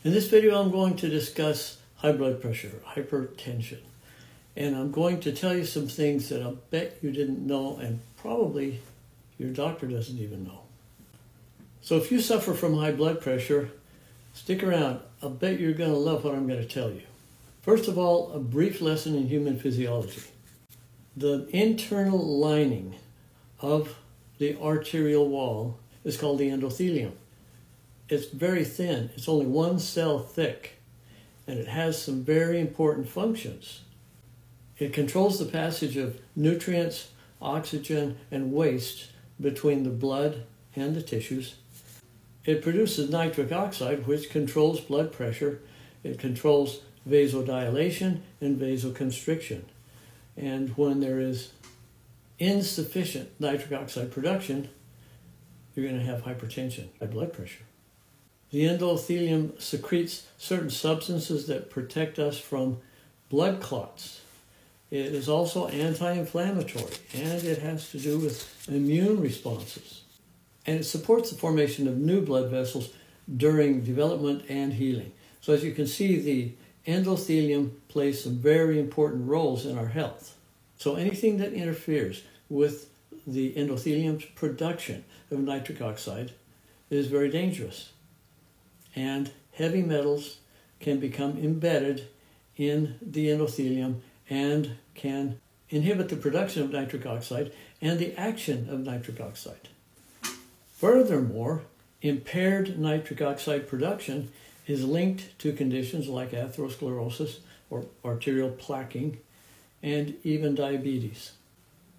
In this video, I'm going to discuss high blood pressure, hypertension, and I'm going to tell you some things that I'll bet you didn't know and probably your doctor doesn't even know. So if you suffer from high blood pressure, stick around. I'll bet you're going to love what I'm going to tell you. First of all, a brief lesson in human physiology. The internal lining of the arterial wall is called the endothelium. It's very thin. It's only one cell thick, and it has some very important functions. It controls the passage of nutrients, oxygen, and waste between the blood and the tissues. It produces nitric oxide, which controls blood pressure. It controls vasodilation and vasoconstriction. And when there is insufficient nitric oxide production, you're going to have hypertension, high blood pressure. The endothelium secretes certain substances that protect us from blood clots. It is also anti-inflammatory, and it has to do with immune responses. And it supports the formation of new blood vessels during development and healing. So as you can see, the endothelium plays some very important roles in our health. So anything that interferes with the endothelium's production of nitric oxide is very dangerous. And heavy metals can become embedded in the endothelium and can inhibit the production of nitric oxide and the action of nitric oxide. Furthermore, impaired nitric oxide production is linked to conditions like atherosclerosis or arterial plaquing and even diabetes.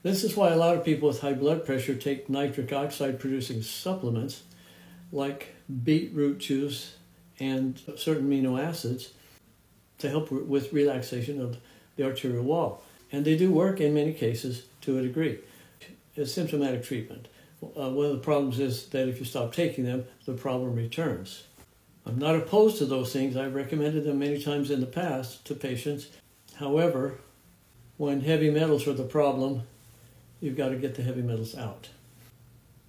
This is why a lot of people with high blood pressure take nitric oxide producing supplements like beetroot juice and certain amino acids to help with relaxation of the arterial wall. And they do work in many cases to a degree. It's symptomatic treatment. One of the problems is that if you stop taking them, the problem returns. I'm not opposed to those things. I've recommended them many times in the past to patients. However, when heavy metals are the problem, you've got to get the heavy metals out.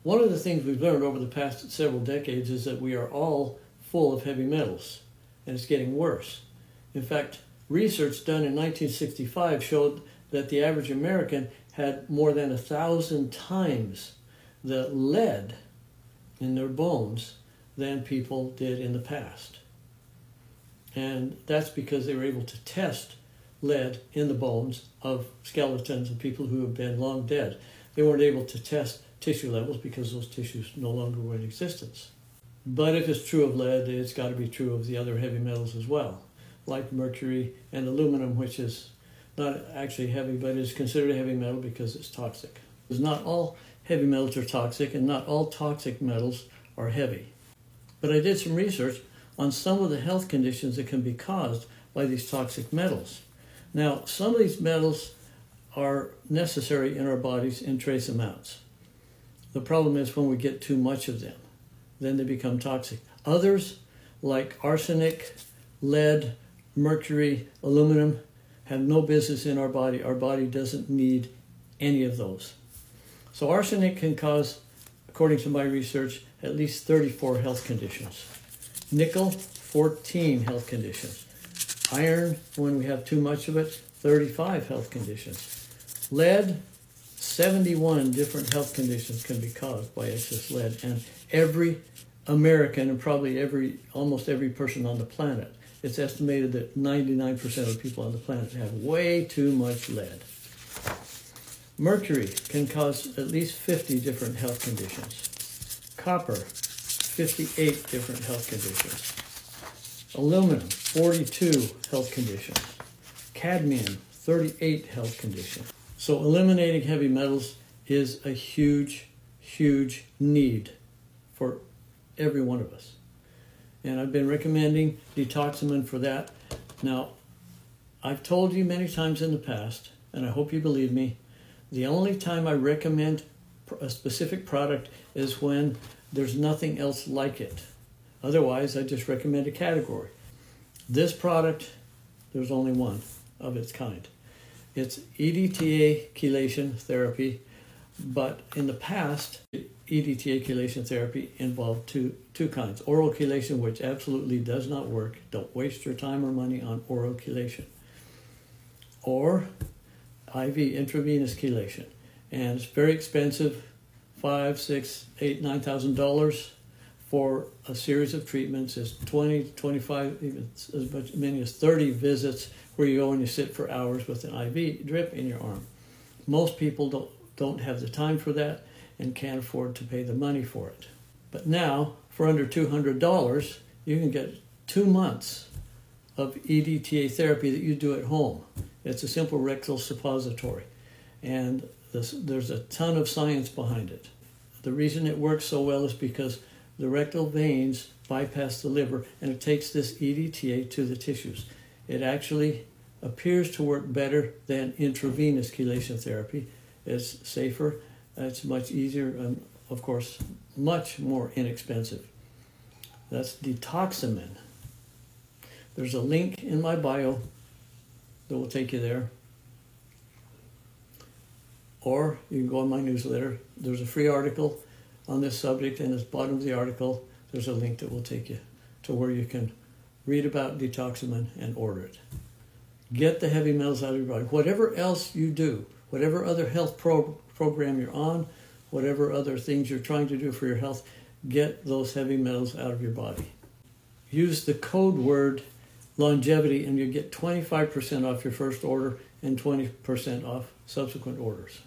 One of the things we've learned over the past several decades is that we are all full of heavy metals, and it's getting worse. In fact, research done in 1965 showed that the average American had more than 1,000 times the lead in their bones than people did in the past. And that's because they were able to test lead in the bones of skeletons of people who have been long dead. They weren't able to test tissue levels because those tissues no longer were in existence. But if it's true of lead, it's got to be true of the other heavy metals as well, like mercury and aluminum, which is not actually heavy, but is considered a heavy metal because it's toxic. Because not all heavy metals are toxic, and not all toxic metals are heavy. But I did some research on some of the health conditions that can be caused by these toxic metals. Now, some of these metals are necessary in our bodies in trace amounts. The problem is when we get too much of them, then they become toxic. Others, like arsenic, lead, mercury, aluminum, have no business in our body. Our body doesn't need any of those. So arsenic can cause, according to my research, at least 34 health conditions. Nickel, 14 health conditions. Iron, when we have too much of it, 35 health conditions. Lead, 71 different health conditions can be caused by excess lead. And every American, and probably almost every person on the planet, it's estimated that 99% of people on the planet have way too much lead. Mercury can cause at least 50 different health conditions. Copper, 58 different health conditions. Aluminum, 42 health conditions. Cadmium, 38 health conditions. So eliminating heavy metals is a huge, huge need for every one of us. And I've been recommending detoxamine for that. Now, I've told you many times in the past, and I hope you believe me, the only time I recommend a specific product is when there's nothing else like it. Otherwise, I just recommend a category. This product, there's only one of its kind. It's EDTA chelation therapy, but in the past, EDTA chelation therapy involve two kinds. Oral chelation, which absolutely does not work. Don't waste your time or money on oral chelation. Or IV, intravenous chelation. And it's very expensive, $5,000, $6,000, $8,000, $9,000 for a series of treatments. It's 20, 25, even as many as 30 visits where you go and you sit for hours with an IV drip in your arm. Most people don't have the time for that and can't afford to pay the money for it. But now, for under $200, you can get 2 months of EDTA therapy that you do at home. It's a simple rectal suppository, and there's a ton of science behind it. The reason it works so well is because the rectal veins bypass the liver, and it takes this EDTA to the tissues. It actually appears to work better than intravenous chelation therapy. It's safer, it's much easier, and of course, much more inexpensive. That's Detoximin. There's a link in my bio that will take you there. Or you can go on my newsletter. There's a free article on this subject, and at the bottom of the article, there's a link that will take you to where you can read about Detoximin and order it. Get the heavy metals out of your body. Whatever else you do, whatever other health program you're on, whatever other things you're trying to do for your health, get those heavy metals out of your body. Use the code word longevity, and you get 25% off your first order and 20% off subsequent orders.